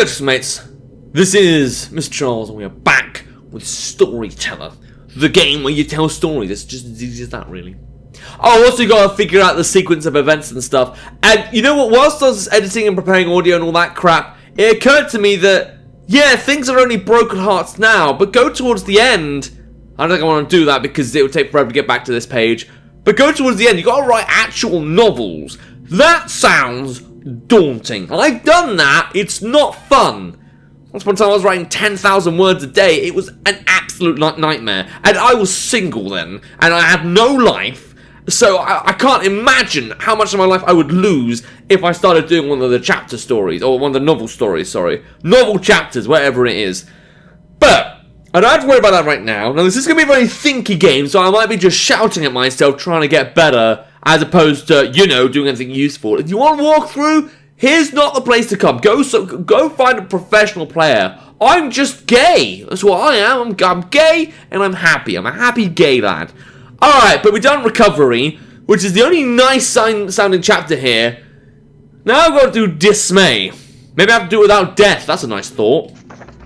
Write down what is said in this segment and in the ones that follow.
Hi mates, this is Mrjacharles and we are back with Storyteller, the game where you tell stories. It's just as easy as that, really. Oh, also you gotta figure out the sequence of events and stuff. And you know what, whilst I was editing and preparing audio and all that crap, it occurred to me that, yeah, things are only broken hearts now, but go towards the end. I don't think I want to do that because it would take forever to get back to this page. But go towards the end, you gotta write actual novels. That sounds daunting. I've done that, it's not fun. Once upon a time I was writing 10,000 words a day. It was an absolute nightmare. And I was single then, and I had no life. So I can't imagine how much of my life I would lose if I started doing one of the chapter stories, or one of the novel stories, sorry. Novel chapters, whatever it is. But I don't have to worry about that right now. Now this is going to be a very thinky game, so I might be just shouting at myself trying to get better, as opposed to, you know, doing anything useful. If you want to walk through, here's not the place to come. Go find a professional player. I'm just gay. That's what I am. I'm gay and I'm happy. I'm a happy gay lad. Alright, but we've done recovery, which is the only nice sounding chapter here. Now I've got to do dismay. Maybe I have to do it without death. That's a nice thought.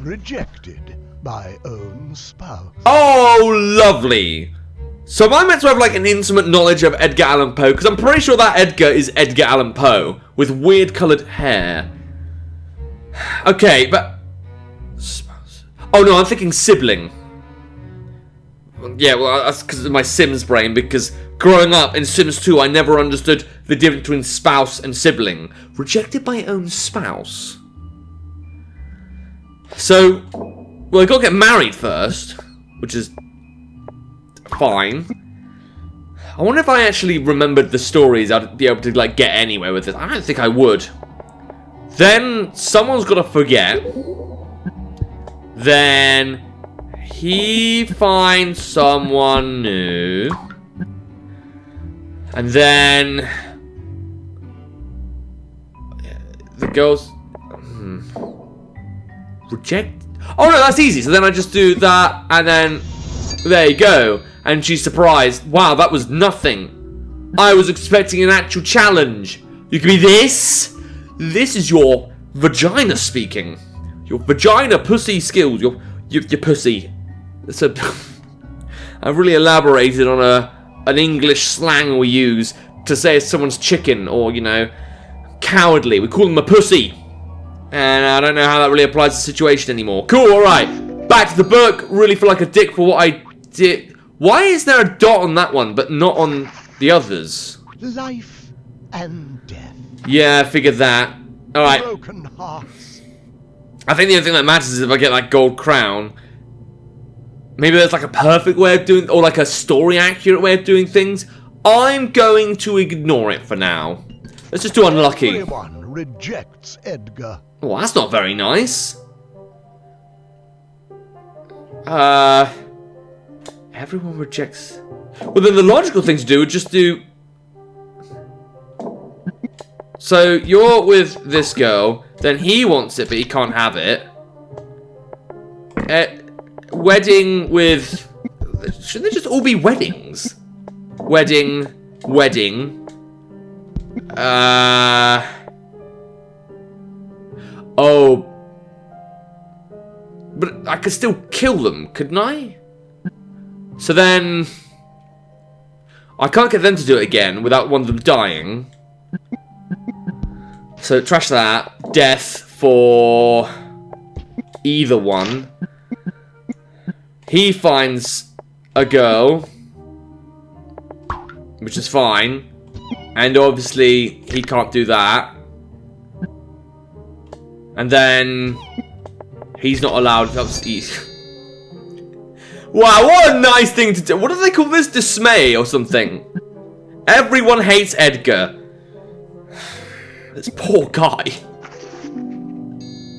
Rejected by own spouse. Oh, lovely. So am I meant to have like an intimate knowledge of Edgar Allan Poe? Because I'm pretty sure that Edgar is Edgar Allan Poe with weird coloured hair. Okay, but oh no, I'm thinking sibling. Yeah, well, that's because of my Sims brain, because growing up in Sims 2, I never understood the difference between spouse and sibling. Rejected by own spouse. So, well, I gotta get married first, which is fine. I wonder if I actually remembered the stories, I'd be able to, like, get anywhere with this. I don't think I would. Then, someone's gotta forget. Then he finds someone new. And then the girls reject. Oh no, that's easy. So then I just do that, and then there you go. And she's surprised. Wow, that was nothing. I was expecting an actual challenge. You can be this. This is your vagina speaking. Your vagina pussy skills. Your pussy. So I've really elaborated on an English slang we use to say someone's chicken or, you know, cowardly. We call them a pussy. And I don't know how that really applies to the situation anymore. Cool, alright. Back to the book. Really feel like a dick for what I did. Why is there a dot on that one, but not on the others? Life and death. Yeah, I figured that. Alright. Broken hearts. I think the only thing that matters is if I get that gold crown. Maybe there's like a perfect way of doing, or like a story accurate way of doing things. I'm going to ignore it for now. Let's just do unlucky. Everyone rejects Edgar. Well, that's not very nice. Everyone rejects. Well, then the logical thing to do would just do. So you're with this girl, then he wants it, but he can't have it. Wedding with. Shouldn't they just all be weddings? Wedding. Oh. But I could still kill them, couldn't I? So then I can't get them to do it again without one of them dying. So trash that. Death for either one. He finds a girl, which is fine. And obviously he can't do that. And then he's not allowed. Wow, what a nice thing to do. What do they call this? Dismay or something. Everyone hates Edgar. This poor guy.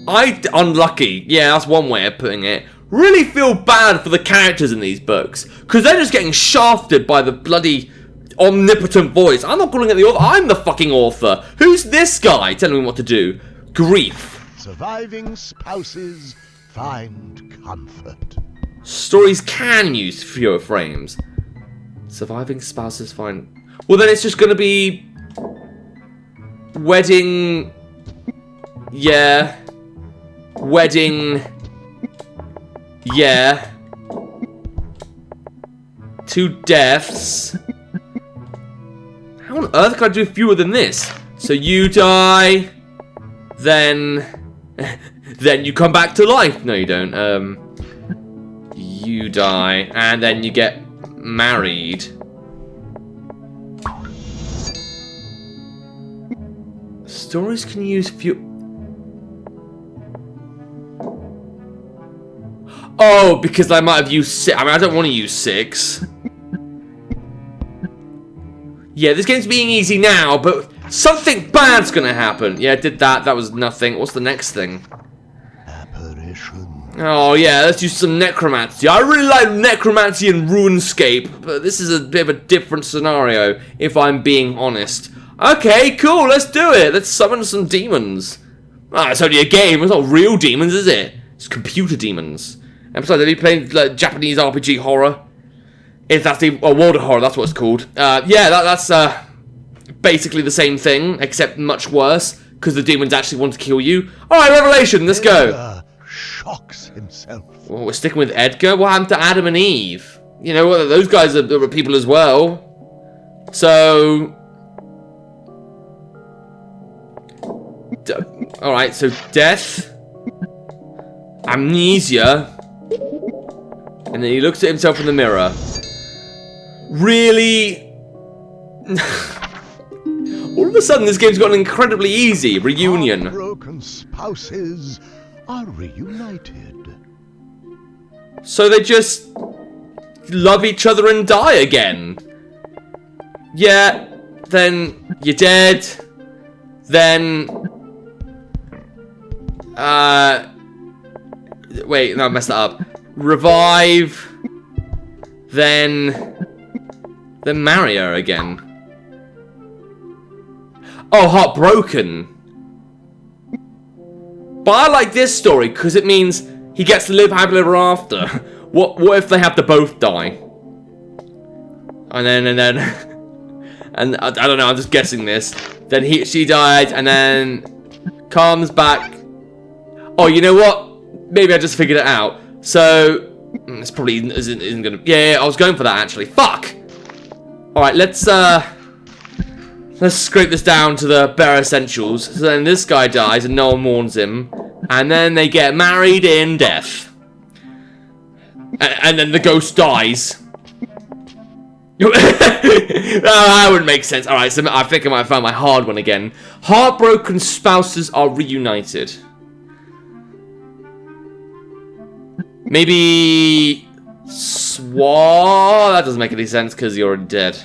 Unlucky. Yeah, that's one way of putting it. Really feel bad for the characters in these books. Because they're just getting shafted by the bloody omnipotent voice. I'm not calling it the author. I'm the fucking author. Who's this guy telling me what to do? Grief. Surviving spouses find comfort. Stories can use fewer frames. Surviving spouses find. Well, then it's just going to be wedding. Yeah. wedding. Yeah. 2 deaths. How on earth can I do fewer than this? So you die, then you come back to life. No, you don't. You die, and then you get married. Stories can use few. Oh, because I might have used 6. I mean, I don't want to use 6. Yeah, this game's being easy now, but something bad's gonna happen. Yeah, I did that. That was nothing. What's the next thing? Apparition. Oh, yeah, let's do some necromancy. I really like necromancy and RuneScape, but this is a bit of a different scenario, if I'm being honest. Okay, cool, let's do it. Let's summon some demons. Ah, it's only a game. It's not real demons, is it? It's computer demons. And besides, have you played like, Japanese RPG horror? If that's the world of horror, that's what it's called. Yeah, that's basically the same thing, except much worse, because the demons actually want to kill you. Alright, Revelation, let's go. Edgar shocks himself. Well, we're sticking with Edgar. What happened to Adam and Eve? You know, well, those guys are people as well. So... Alright, so death. Amnesia. And then he looks at himself in the mirror. Really? All of a sudden, this game's gotten incredibly easy. Reunion. Broken spouses are reunited. So they just love each other and die again. Yeah, then you're dead. Then... Wait, no, I messed that up. Revive. Then marry her again. Oh, heartbroken. But I like this story because it means he gets to live happily ever after. What if they have to both die? And then and I don't know, I'm just guessing this. Then she died and then comes back. Oh, you know what? Maybe I just figured it out. So this probably isn't gonna. Yeah, I was going for that actually. Fuck. All right, let's scrape this down to the bare essentials. So then this guy dies and no one mourns him, and then they get married in death, and then the ghost dies. Oh, that would make sense. All right, so I think I might have found my hard one again. Heartbroken spouses are reunited. Maybe That doesn't make any sense because you're already dead.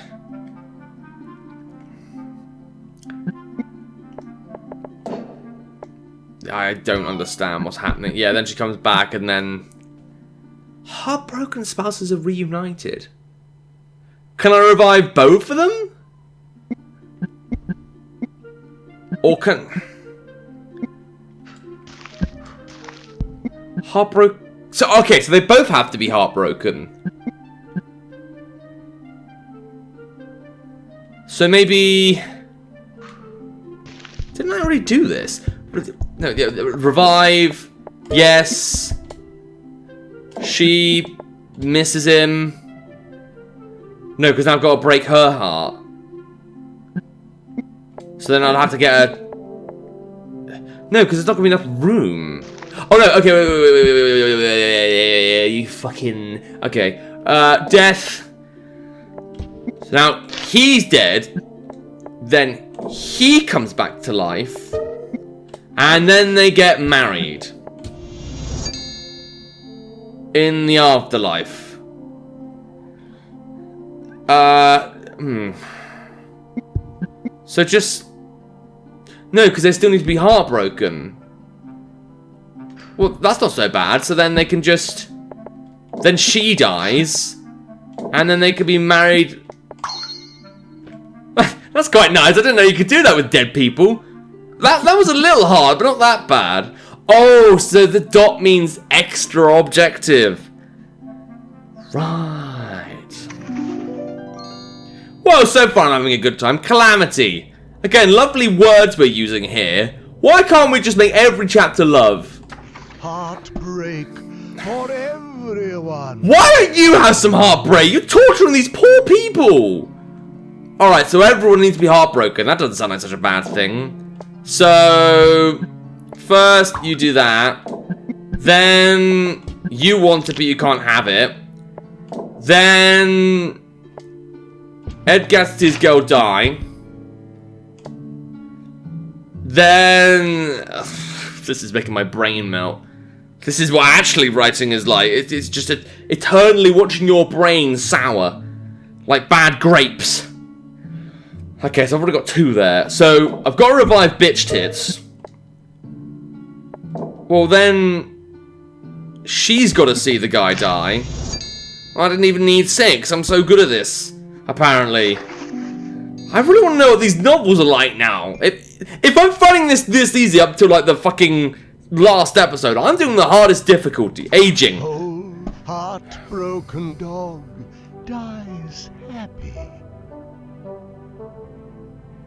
I don't understand what's happening. Yeah, then she comes back and then... Heartbroken spouses are reunited. Can I revive both of them? Or can... Heartbroken... So, okay, so they both have to be heartbroken. So maybe... Didn't I already do this? No, yeah, revive. Yes. She misses him. No, because now I've got to break her heart. So then I'll have to get a... No, because there's not going to be enough room. Oh no, okay, wait, you fucking... Okay, death. So now he's dead. Then he comes back to life. And then they get married. In the afterlife. So just... No, because they still need to be heartbroken. Well, that's not so bad. So then they can just... Then she dies. And then they could be married... That's quite nice. I didn't know you could do that with dead people. That was a little hard, but not that bad. Oh, so the dot means extra objective. Right. Well, so far I'm having a good time. Calamity. Again, lovely words we're using here. Why can't we just make every chapter love? heartbreak for everyone. Why don't you have some heartbreak? You're torturing these poor people. Alright, so everyone needs to be heartbroken. That doesn't sound like such a bad thing. So, first you do that. Then you want it, but you can't have it. Then Edgar sees his girl die. Then this is making my brain melt. This is what actually writing is like. It's just eternally watching your brain sour, like bad grapes. Okay, so I've already got 2 there. So I've got to revive bitch tits. Well then, she's got to see the guy die. I didn't even need 6. I'm so good at this, apparently. I really want to know what these novels are like now. If I'm finding this easy up to like the fucking last episode, I'm doing the hardest difficulty. Aging. Old heartbroken dog dies happy.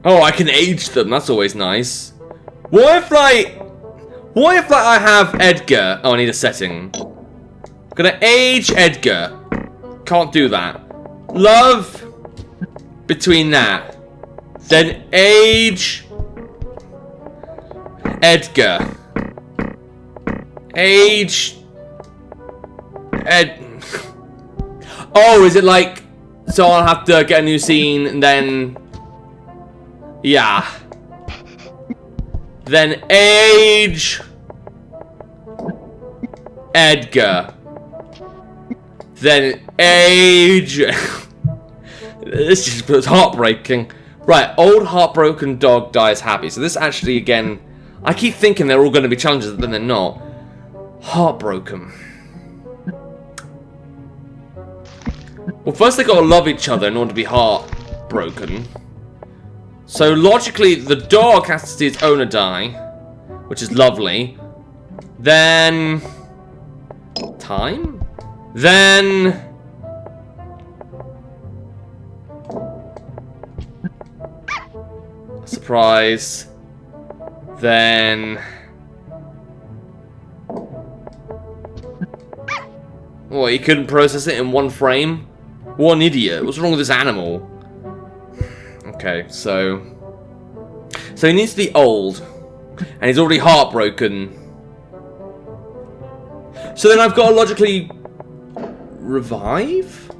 Oh, I can age them. That's always nice. What if I have Edgar? Oh, I need a setting. I'm gonna age Edgar. Can't do that. Love between that. Then age Edgar. Age Oh, is it like so I'll have to get a new scene and then yeah. Then age Edgar. Then age this just was heartbreaking. Right, old heartbroken dog dies happy. So this actually again I keep thinking they're all gonna be challenges, but then they're not. Heartbroken. Well, first they gotta love each other in order to be heartbroken. So logically, the dog has to see its owner die, which is lovely. Then time. Then surprise. Then what? He couldn't process it in one frame. What an idiot! What's wrong with this animal? Okay, so he needs to be old, and he's already heartbroken. So then I've got to logically revive?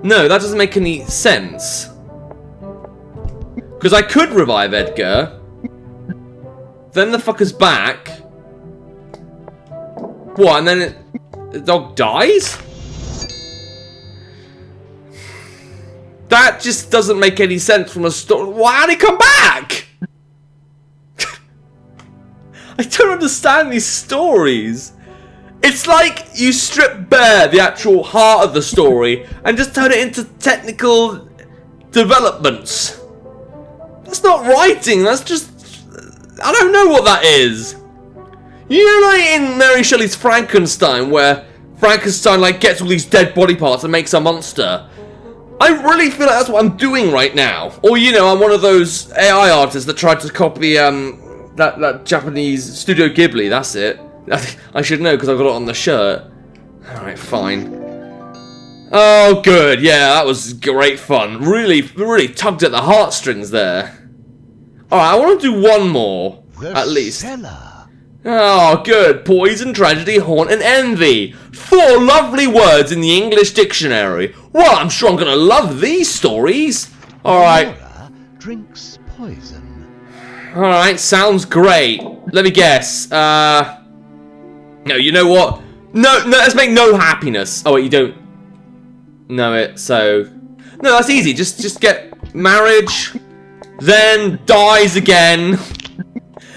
No, that doesn't make any sense. Because I could revive Edgar. Then the fucker's back. What, and then the dog dies? That just doesn't make any sense from a story. Why did he come back? I don't understand these stories. It's like you strip bare the actual heart of the story and just turn it into technical developments. That's not writing, that's just... I don't know what that is. You know, like in Mary Shelley's Frankenstein, where Frankenstein like gets all these dead body parts and makes a monster. I really feel like that's what I'm doing right now. Or, you know, I'm one of those AI artists that tried to copy that Japanese Studio Ghibli, that's it. I should know because I've got it on the shirt. Alright, fine. Oh, good. Yeah, that was great fun. Really tugged at the heartstrings there. Alright, I want to do one more, at least. Cellar. Oh, good. Poison, tragedy, haunt, and envy. 4 lovely words in the English dictionary. Well, I'm sure I'm going to love these stories. Alright. Laura drinks poison. Alright, sounds great. Let me guess. No, you know what? No, let's make no happiness. Oh, wait, you don't know it, so... No, that's easy. Just get marriage, then dies again,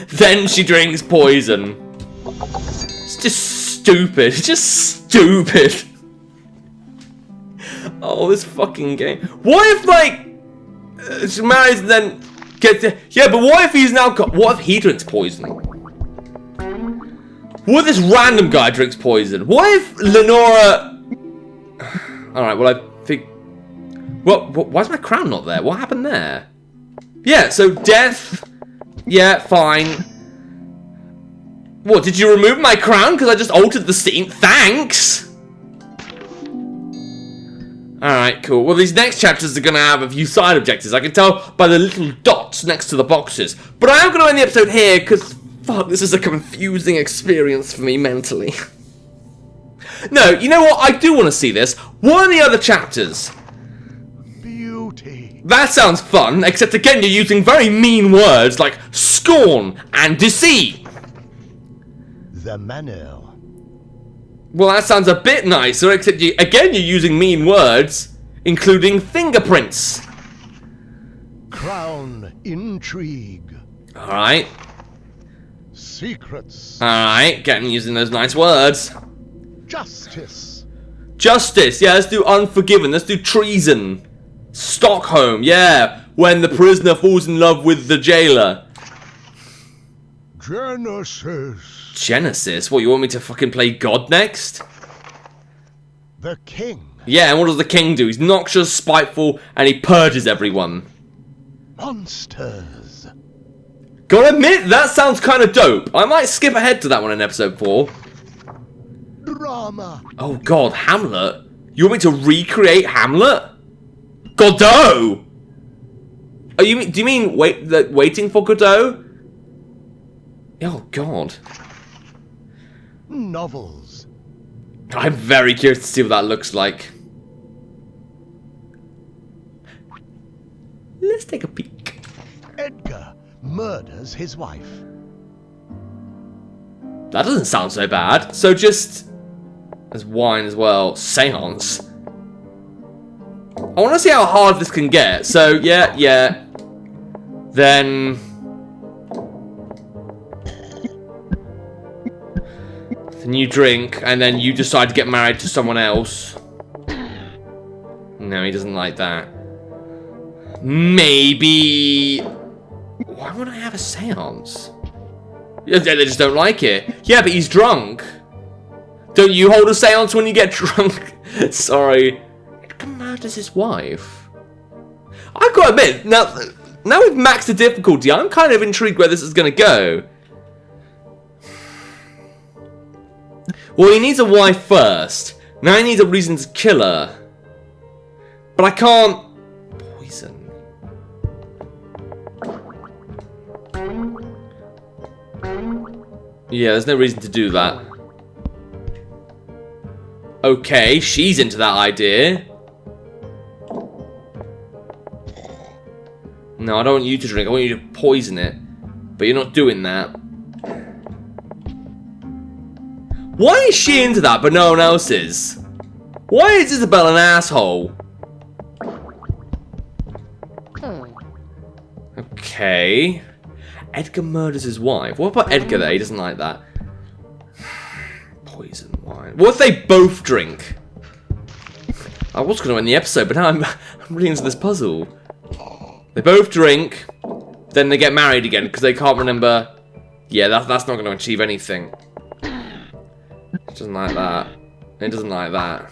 then she drinks poison. It's just stupid. It's just stupid. Oh, this fucking game. What if, like, she marries and then gets... Yeah, but what if he's now... What if he drinks poison? What if this random guy drinks poison? What if Lenora... Alright, well, I think... Well, why's my crown not there? What happened there? Yeah, so death... Yeah, fine. What, did you remove my crown because I just altered the scene? Thanks! Alright, cool. Well, these next chapters are going to have a few side objectives. I can tell by the little dots next to the boxes. But I am going to end the episode here because, fuck, this is a confusing experience for me mentally. No, you know what? I do want to see this. What are the other chapters? Beauty. That sounds fun, except again you're using very mean words like scorn and deceit. The manor. Well, that sounds a bit nicer, except you're using mean words, including fingerprints. Crown. Intrigue. Alright. Secrets. Alright, getting using those nice words. Justice. Justice, yeah, let's do unforgiven, let's do treason. Stockholm, yeah, when the prisoner falls in love with the jailer. Genesis. Genesis? What, you want me to fucking play God next? The king. Yeah, and what does the king do? He's noxious, spiteful, and he purges everyone. Monsters. Gotta admit, that sounds kind of dope. I might skip ahead to that one in episode 4. Drama. Oh god, Hamlet? You want me to recreate Hamlet? Godot! Oh, do you mean waiting for Godot? Oh god. Novels. I'm very curious to see what that looks like. Let's take a peek. Edgar murders his wife. That doesn't sound so bad. So just... There's wine as well. Seance. I want to see how hard this can get. So, yeah. Then... Then you drink, and then you decide to get married to someone else. No, he doesn't like that. Maybe... Why would I have a seance? Yeah, they just don't like it. Yeah, but he's drunk. Don't you hold a seance when you get drunk? Sorry. Edgar murders his wife. I've got to admit, now we've maxed the difficulty, I'm kind of intrigued where this is going to go. Well, he needs a wife first. Now he needs a reason to kill her. But I can't... Poison. Yeah, there's no reason to do that. Okay, she's into that idea. No, I don't want you to drink. I want you to poison it. But you're not doing that. Why is she into that, but no one else is? Why is Isabel an asshole? Okay. Edgar murders his wife. What about Edgar there? He doesn't like that. Poison wine. What if they both drink? I was going to end the episode, but now I'm really into this puzzle. They both drink, then they get married again because they can't remember. Yeah, that's not going to achieve anything. It doesn't like that. It doesn't like that.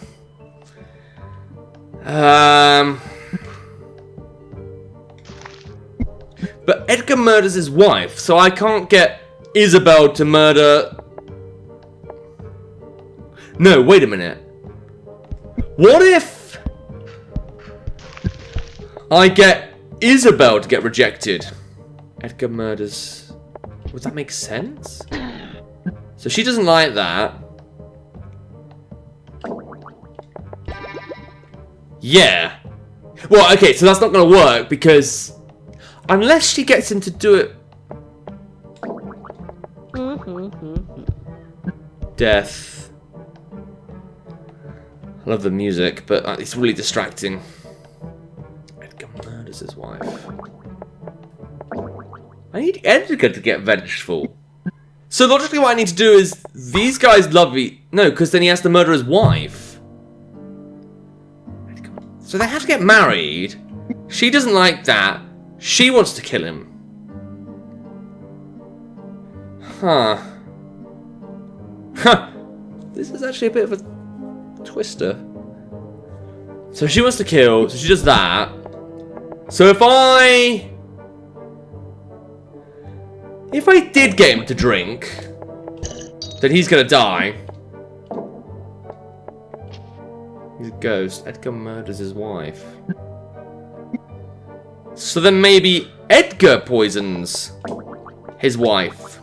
But Edgar murders his wife, so I can't get Isabel to murder... No, wait a minute. What if I get Isabel to get rejected? Edgar murders... Would that make sense? So she doesn't like that. Yeah. Well, okay, so that's not going to work because... Unless she gets him to do it... Death. I love the music, but it's really distracting. Edgar murders his wife. I need Edgar to get vengeful. So logically what I need to do is... These guys love me... No, because then he has to murder his wife. So they have to get married. She doesn't like that. She wants to kill him. Huh. Huh. This is actually a bit of a twister. So she wants to kill, so she does that. So if I did get him to drink, then he's gonna die. He's a ghost. Edgar murders his wife. So then maybe Edgar poisons his wife.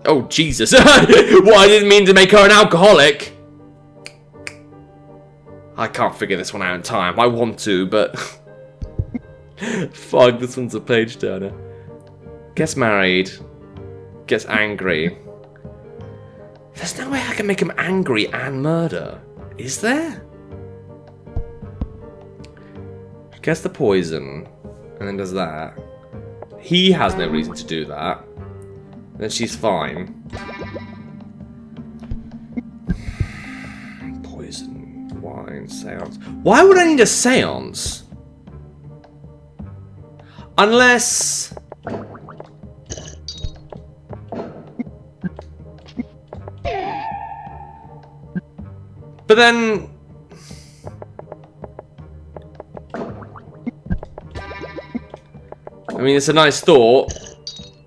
Oh, Jesus. Well, I didn't mean to make her an alcoholic. I can't figure this one out in time. I want to, but... Fuck, this one's a page turner. Gets married. Gets angry. There's no way I can make him angry and murder. Is there? Gets the poison. And then does that. He has no reason to do that. Then she's fine. Poison, wine, seance. Why would I need a seance? Unless... But then... I mean, it's a nice thought.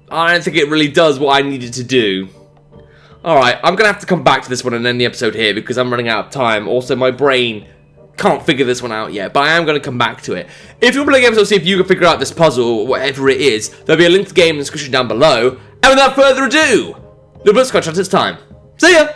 I don't think it really does what I needed to do. Alright, I'm going to have to come back to this one and end the episode here because I'm running out of time. Also, my brain can't figure this one out yet, but I am going to come back to it. If you want to play games, I'll see if you can figure out this puzzle or whatever it is. There'll be a link to the game in the description down below. And without further ado, the Mrjacharles, it's time. See ya!